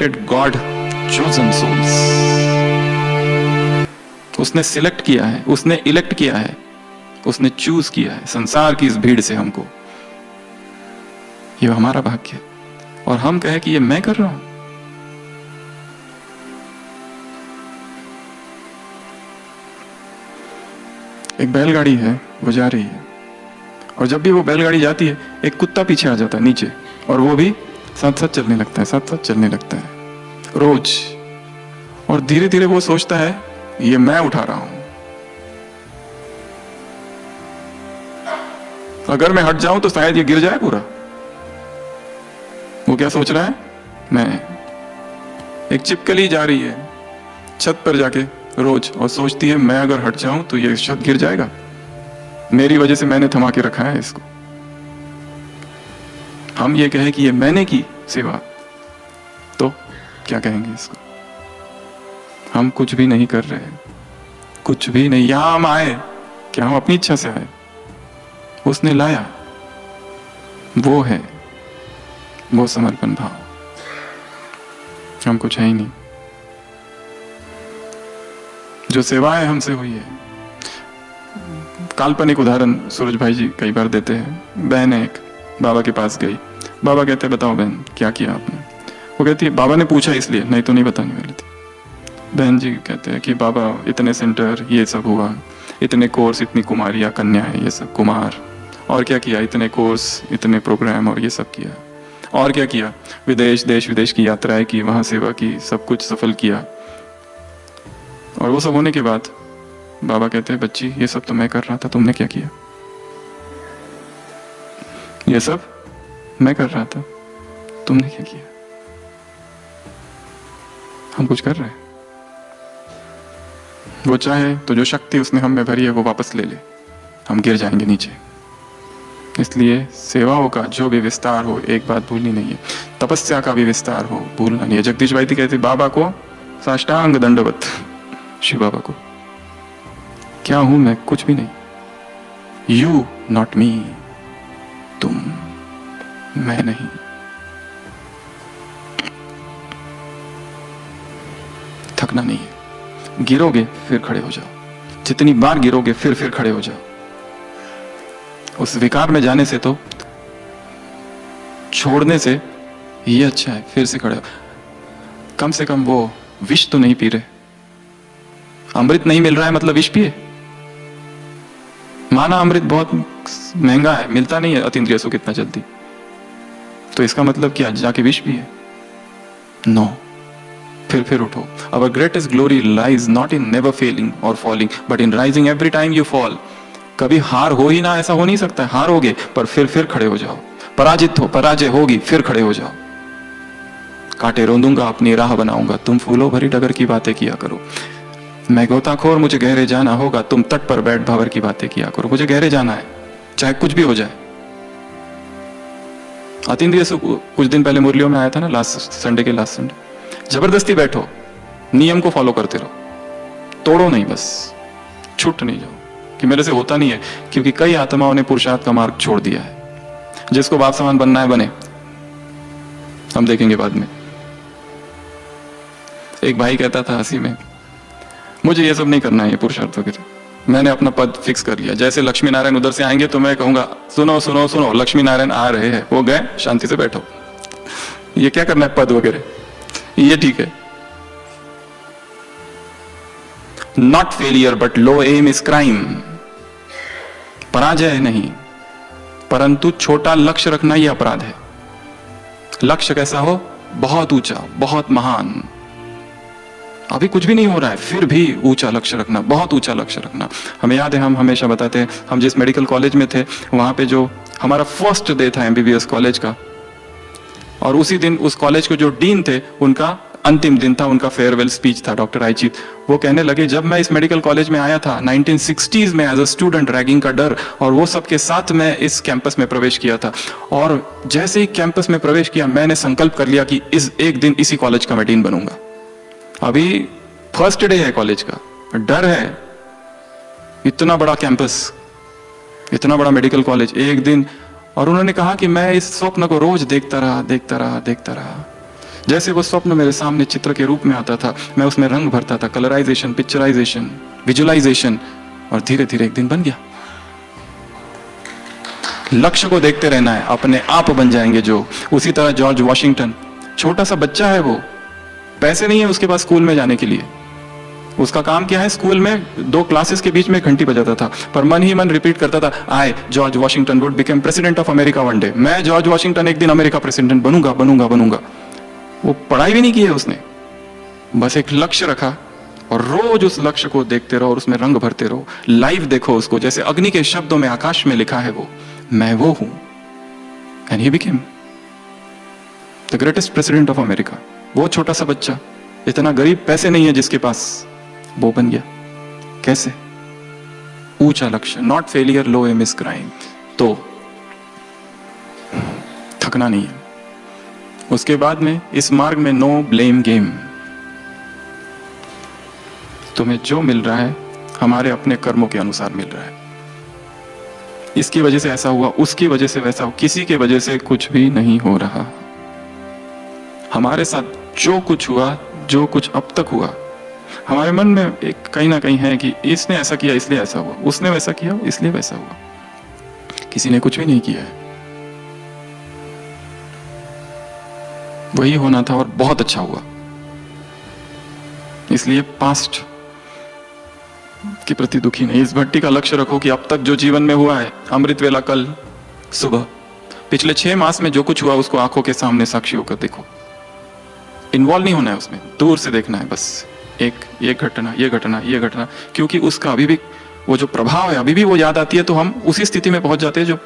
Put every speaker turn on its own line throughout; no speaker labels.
Created God chosen souls. उसने select किया है, उसने इलेक्ट किया है, उसने चूज किया है संसार की इस भीड़ से हमको। ये हमारा भाग्य है। और हम कहें कि ये मैं कर रहा हूं। एक बैलगाड़ी है, वो जा रही है, और जब भी वो बैलगाड़ी जाती है एक कुत्ता पीछे आ जाता है नीचे, और वो भी साथ साथ चलने लगता है, साथ साथ चलने लगता है रोज। और धीरे धीरे वो सोचता है ये मैं उठा रहा हूं, अगर मैं हट जाऊं तो शायद ये गिर जाए पूरा। वो क्या सोच रहा है? मैं। एक छिपकली जा रही है छत पर जाके रोज और सोचती है मैं अगर हट जाऊं तो ये छत गिर जाएगा, मेरी वजह से मैंने थमा के रखा है इसको। हम ये कहें कि ये मैंने की सेवा, तो क्या कहेंगे इसको? हम कुछ भी नहीं कर रहे, कुछ भी नहीं। यहां हम आए क्या हम अपनी इच्छा से आए? उसने लाया, वो है वो समर्पण भाव। हम कुछ है ही नहीं। जो सेवाएं हमसे हुई है, काल्पनिक उदाहरण सूरज भाई जी कई बार देते हैं। बहन एक बाबा के पास गई, बाबा कहते हैं बताओ बहन क्या किया आपने? वो कहती है बाबा ने पूछा इसलिए, नहीं तो नहीं बताने वाली थी। बहन जी कहते हैं कि बाबा इतने सेंटर ये सब हुआ, इतने कोर्स, इतनी कुमारियाँ कन्या है, ये सब कुमार, और क्या किया? इतने कोर्स, इतने प्रोग्राम और ये सब किया। और क्या किया? विदेश, देश विदेश की यात्राएं की, वहां सेवा की, सब कुछ सफल किया। और वो सब होने के बाद बाबा कहते हैं बच्ची ये सब तो मैं कर रहा था, तुमने क्या किया? ये सब मैं कर रहा था, तुमने क्या किया? हम कुछ कर रहे हैं? वो चाहे तो जो शक्ति उसने हम में भरी है वो वापस ले ले, हम गिर जाएंगे नीचे। इसलिए सेवाओं का जो भी विस्तार हो, एक बात भूलनी नहीं है, तपस्या का भी विस्तार हो, भूलना नहीं है। जगदीश भाई कहते बाबा को साष्टांग दंडवत, शिव बाबा को। क्या हूं मैं? कुछ भी नहीं। यू नॉट मी, तुम, मैं नहीं। थकना नहीं है। गिरोगे फिर खड़े हो जाओ, जितनी बार गिरोगे फिर खड़े हो जाओ। उस विकार में जाने से तो, छोड़ने से ये अच्छा है फिर से खड़े हो। कम से कम वो विष तो नहीं पी रहे। अमृत नहीं मिल रहा है मतलब विष पिए? माना अमृत बहुत महंगा है, मिलता नहीं है अतीन्द्रिय सुख इतना जल्दी, तो इसका मतलब क्या जाके विष पिए? नो। फिर उठो। Our greatest glory lies not in never failing or falling, but in rising every time you fall. कभी हार हो ही ना, ऐसा हो नहीं सकता है। हारोगे पर फिर खड़े हो जाओ। पराजित हो, पराजय होगी, फिर खड़े हो जाओ। कांटे रोंदूंगा अपनी राह बनाऊंगा, तुम फूलों भरी डगर की बातें किया करो। मैं गोताखोर, मुझे गहरे जाना होगा, तुम तट पर बैठ भंवर की बातें किया करो। मुझे गहरे जाना है, चाहे कुछ भी हो जाए। अतीन्द्रिय सुख कुछ दिन पहले मुरलियों में आया था ना, लास्ट संडे। जबरदस्ती बैठो, नियम को फॉलो करते रहो, तोड़ो नहीं, बस छूट नहीं जाओ कि मेरे से होता नहीं है। क्योंकि कई आत्माओं ने पुरुषार्थ का मार्ग छोड़ दिया है। जिसको बाप समान बनना है बने, हम देखेंगे बाद में। एक भाई कहता था हंसी में, मुझे ये सब नहीं करना है, ये पुरुषार्थ वगैरह, मैंने अपना पद फिक्स कर लिया। जैसे लक्ष्मी नारायण उधर से आएंगे तो मैं कहूंगा सुनो सुनो सुनो, लक्ष्मी नारायण आ रहे हैं, वो गए, शांति से बैठो। ये क्या करना है पद वगैरह, ये ठीक है। Not failure but low aim is crime. पराजय नहीं, परंतु छोटा लक्ष्य रखना यह अपराध है। लक्ष्य कैसा हो? बहुत ऊंचा, बहुत महान। अभी कुछ भी नहीं हो रहा है, फिर भी ऊंचा लक्ष्य रखना, बहुत ऊंचा लक्ष्य रखना। हमें याद है, हम हमेशा बताते हैं, हम जिस मेडिकल कॉलेज में थे वहां पे जो हमारा फर्स्ट डे था एमबीबीएस कॉलेज का, और उसी दिन उस कॉलेज के जो डीन थे उनका अंतिम दिन था, उनका फेयरवेल स्पीच था, डॉक्टर आईचीत। वो कहने लगे जब मैं इस मेडिकल कॉलेज में आया था 1960s में एज अ स्टूडेंट, रैगिंग का डर और वो सब के साथ मैं इस कैंपस में प्रवेश किया था, और जैसे ही कैंपस में प्रवेश किया मैंने संकल्प कर लिया कि इस एक दिन इसी कॉलेज का मैं डीन बनूंगा। अभी फर्स्ट डे है कॉलेज का, डर है, इतना बड़ा कैंपस, इतना बड़ा मेडिकल कॉलेज, एक दिन। और उन्होंने कहा कि मैं इस स्वप्न को रोज देखता रहा। जैसे वो स्वप्न मेरे सामने चित्र के रूप में आता था, मैं उसमें रंग भरता था, कलराइजेशन, पिक्चराइजेशन, विजुअलाइजेशन, और धीरे धीरे एक दिन बन गया। लक्ष्य को देखते रहना है, अपने आप बन जाएंगे जो। उसी तरह जॉर्ज वॉशिंगटन, छोटा सा बच्चा है, वो पैसे नहीं है उसके पास स्कूल में जाने के लिए। उसका काम क्या है, स्कूल में 2 क्लासेस के बीच में घंटी बजाता था, पर मन ही मन रिपीट करता था, I George Washington would become president of America one day. मैं जॉर्ज वॉशिंगटन एक दिन अमेरिका प्रेसिडेंट बनूंगा बनूंगा बनूंगा। वो पढ़ाई भी नहीं की है उसने, बस एक लक्ष्य रखा और रोज उस लक्ष्य को देखते रहो और उसमें रंग भरते रहो। लाइव देखो उसको, जैसे अग्नि के शब्दों में आकाश में लिखा है, वो मैं वो हूं। And he became the greatest president of America. वो छोटा सा बच्चा, इतना गरीब, पैसे नहीं है जिसके पास, वो बन गया। कैसे? ऊंचा लक्ष्य, not failure, low aim is crime. तो थकना नहीं है। उसके बाद में इस मार्ग में नो ब्लेम गेम। तुम्हें जो मिल रहा है हमारे अपने कर्मों के अनुसार मिल रहा है। इसकी वजह से ऐसा हुआ, उसकी वजह से वैसा हुआ, किसी के वजह से कुछ भी नहीं हो रहा। हमारे साथ जो कुछ हुआ, जो कुछ अब तक हुआ, हमारे मन में एक कहीं ना कहीं है कि इसने ऐसा किया इसलिए ऐसा हुआ, उसने वैसा किया इसलिए वैसा हुआ। किसी ने कुछ भी नहीं किया है, वही होना था और बहुत अच्छा हुआ। इसलिए पास्ट के प्रति दुखी नहीं। इस भट्टी का लक्ष्य रखो कि अब तक जो जीवन में हुआ है, अमृत वेला कल सुबह, पिछले 6 मास में जो कुछ हुआ उसको आंखों के सामने साक्षी होकर देखो। इन्वॉल्व नहीं होना है उसमें, दूर से देखना है बस। ये घटना, ये घटना, ये घटना, क्योंकि उसका अभी भी वो जो प्रभाव है, अभी भी वो याद आती है, तो हम उसी स्थिति में पहुंच जाते हैं जो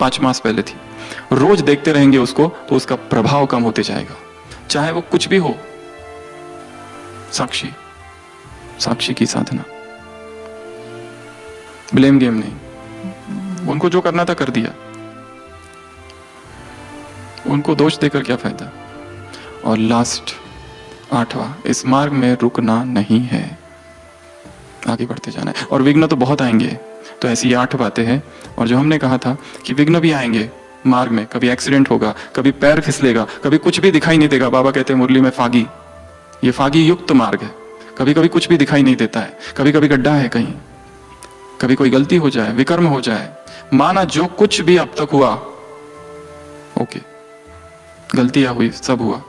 5 मास पहले थी। रोज देखते रहेंगे उसको तो उसका प्रभाव कम होते जाएगा, चाहे वो कुछ भी हो। साक्षी, साक्षी की साधना, ब्लेम गेम नहीं। उनको जो करना था कर दिया, उनको दोष देकर क्या फायदा। और लास्ट 8वां, इस मार्ग में रुकना नहीं है, आगे बढ़ते जाना है। और विघ्न तो बहुत आएंगे, तो ऐसी 8 बातें हैं। और जो हमने कहा था कि विघ्न भी आएंगे मार्ग में, कभी एक्सीडेंट होगा, कभी पैर फिसलेगा, कभी कुछ भी दिखाई नहीं देगा। बाबा कहते हैं मुरली में फागी, ये फागी युक्त मार्ग है। कभी कभी कुछ भी दिखाई नहीं देता है, कभी कभी गड्ढा है कहीं, कभी कोई गलती हो जाए, विकर्म हो जाए। माना जो कुछ भी अब तक हुआ, ओके, गलतियां हुई, सब हुआ,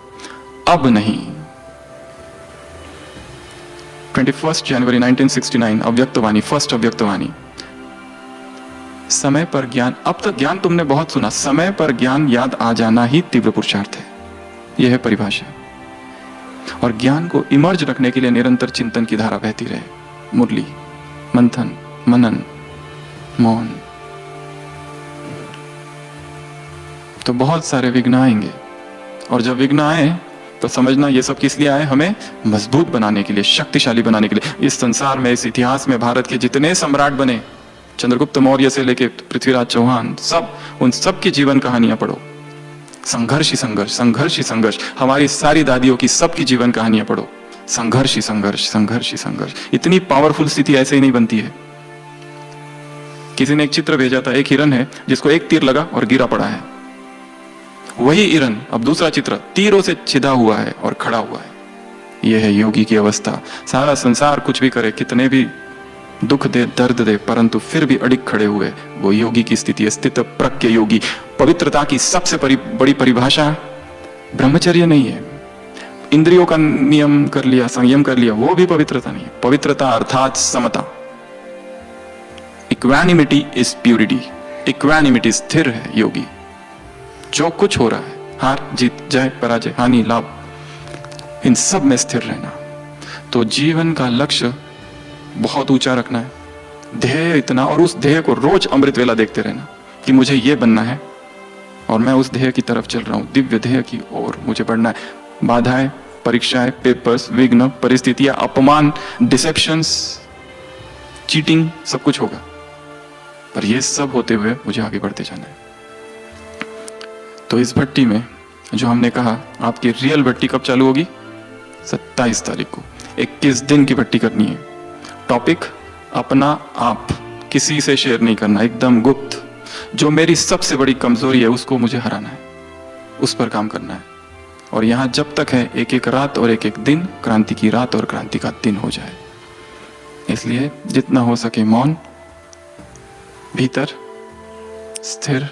अब नहीं। 21 जनवरी 1969, अव्यक्तवाणी, फर्स्ट अव्यक्तवाणी। समय पर ज्ञान, अब तक ज्ञान तुमने बहुत सुना, समय पर ज्ञान याद आ जाना ही तीव्र पुरुषार्थ है। यह है परिभाषा। और ज्ञान को इमर्ज रखने के लिए निरंतर चिंतन की धारा बहती रहे। मुरली, मंथन, मनन, मौन। तो बहुत सारे विघ्न आएंगे, और जब विघ्न आए तो समझना ये सब किस लिए आए, हमें मजबूत बनाने के लिए, शक्तिशाली बनाने के लिए। इस संसार में, इस इतिहास में भारत के जितने सम्राट बने, चंद्रगुप्त मौर्य से लेके पृथ्वीराज चौहान, सब, उन सब की जीवन कहानियां पढ़ो। संघर्ष ही संघर्ष, संघर्ष ही संघर्ष। हमारी सारी दादियों की, सबकी जीवन कहानियां पढ़ो। संघर्ष ही संघर्ष, संघर्ष ही संघर्ष। इतनी पावरफुल स्थिति ऐसे ही नहीं बनती है। किसी ने एक चित्र भेजा था, एक हिरन है जिसको एक तीर लगा और गिरा पड़ा है। वही हिरन, अब दूसरा चित्र, तीरों से छिदा हुआ है और खड़ा हुआ है। यह है योगी की अवस्था। सारा संसार कुछ भी करे, कितने भी दुख दे, दर्द दे, परंतु फिर भी अडिग खड़े हुए, वो योगी की स्थिति है। स्थित प्रज्ञ योगी। पवित्रता की सबसे बड़ी परिभाषा ब्रह्मचर्य नहीं है। इंद्रियों का नियम कर लिया, संयम कर लिया, वो भी पवित्रता नहीं है। पवित्रता अर्थात समता। Equanimity is purity. इक्वानिमिटी, स्थिर है योगी। जो कुछ हो रहा है, हार जीत, जय पराजय, हानि लाभ, इन सब में स्थिर रहना। तो जीवन का लक्ष्य बहुत ऊंचा रखना है, ध्येय इतना, और उस ध्येय को रोज अमृत वेला देखते रहना कि मुझे ये बनना है और मैं उस ध्येय की तरफ चल रहा हूं, दिव्य ध्येय की ओर मुझे बढ़ना है। बाधाएं, परीक्षाएं, पेपर्स, विघ्न, परिस्थितियां, अपमान, डिसेप्शंस, चीटिंग, सब कुछ होगा, पर ये सब होते हुए मुझे आगे बढ़ते जाना है। तो इस भट्टी में जो हमने कहा, आपकी रियल भट्टी कब चालू होगी? 27 तारीख को। 21 दिन की भट्टी करनी है। टॉपिक अपना आप, किसी से शेयर नहीं करना, एकदम गुप्त। जो मेरी सबसे बड़ी कमजोरी है उसको मुझे हराना है, उस पर काम करना है। और यहां जब तक है एक एक रात और एक एक दिन क्रांति की रात और क्रांति का दिन हो जाए। इसलिए जितना हो सके मौन, भीतर स्थिर